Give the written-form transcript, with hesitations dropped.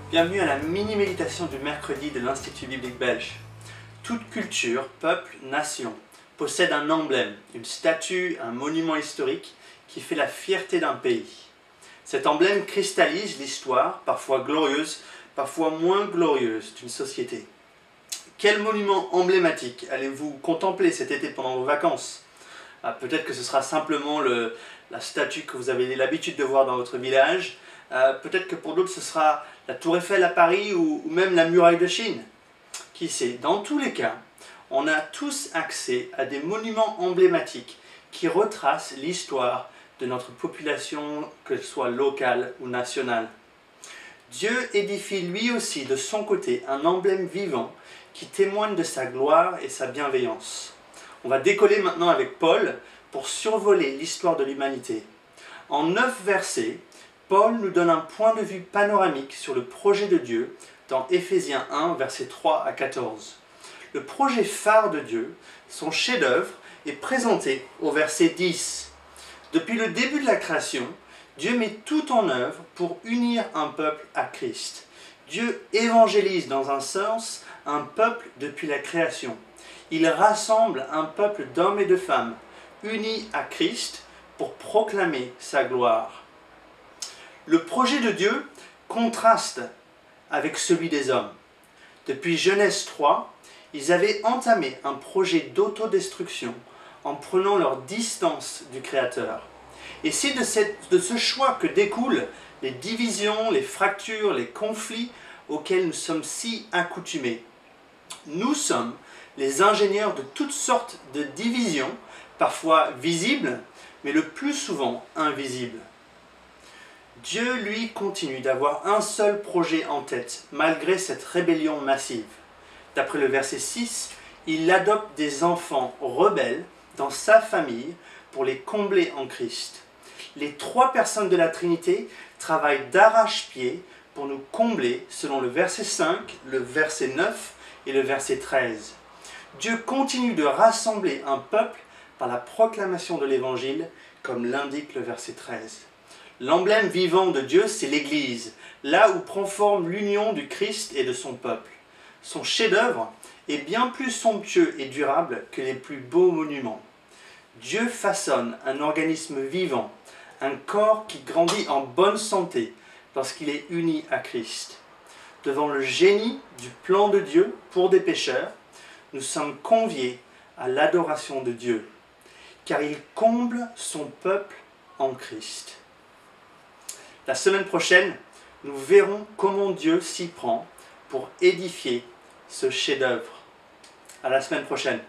Bienvenue à la mini-méditation du mercredi de l'Institut biblique belge. Toute culture, peuple, nation possède un emblème, une statue, un monument historique qui fait la fierté d'un pays. Cet emblème cristallise l'histoire, parfois glorieuse, parfois moins glorieuse, d'une société. Quel monument emblématique allez-vous contempler cet été pendant vos vacances? Peut-être que ce sera simplement la statue que vous avez l'habitude de voir dans votre village. Peut-être que pour d'autres ce sera la Tour Eiffel à Paris ou même la muraille de Chine. Qui sait? Dans tous les cas, on a tous accès à des monuments emblématiques qui retracent l'histoire de notre population, qu'elle soit locale ou nationale. Dieu édifie lui aussi de son côté un emblème vivant qui témoigne de sa gloire et sa bienveillance. On va décoller maintenant avec Paul pour survoler l'histoire de l'humanité. En 9 versets, Paul nous donne un point de vue panoramique sur le projet de Dieu dans Éphésiens 1, versets 3 à 14. Le projet phare de Dieu, son chef-d'œuvre, est présenté au verset 10. Depuis le début de la création, Dieu met tout en œuvre pour unir un peuple à Christ. Dieu évangélise dans un sens un peuple depuis la création. Il rassemble un peuple d'hommes et de femmes unis à Christ pour proclamer sa gloire. Le projet de Dieu contraste avec celui des hommes. Depuis Genèse 3, ils avaient entamé un projet d'autodestruction en prenant leur distance du Créateur. Et c'est de ce choix que découlent les divisions, les fractures, les conflits auxquels nous sommes si accoutumés. Nous sommes les ingénieurs de toutes sortes de divisions, parfois visibles, mais le plus souvent invisibles. Dieu, lui, continue d'avoir un seul projet en tête, malgré cette rébellion massive. D'après le verset 6, il adopte des enfants rebelles dans sa famille pour les combler en Christ. Les 3 personnes de la Trinité travaillent d'arrache-pied pour nous combler selon le verset 5, le verset 9 et le verset 13. Dieu continue de rassembler un peuple par la proclamation de l'Évangile, comme l'indique le verset 13. L'emblème vivant de Dieu, c'est l'Église, là où prend forme l'union du Christ et de son peuple. Son chef-d'œuvre est bien plus somptueux et durable que les plus beaux monuments. Dieu façonne un organisme vivant, un corps qui grandit en bonne santé lorsqu'il est uni à Christ. Devant le génie du plan de Dieu pour des pécheurs, nous sommes conviés à l'adoration de Dieu, car il comble son peuple en Christ. La semaine prochaine, nous verrons comment Dieu s'y prend pour édifier ce chef-d'œuvre. À la semaine prochaine.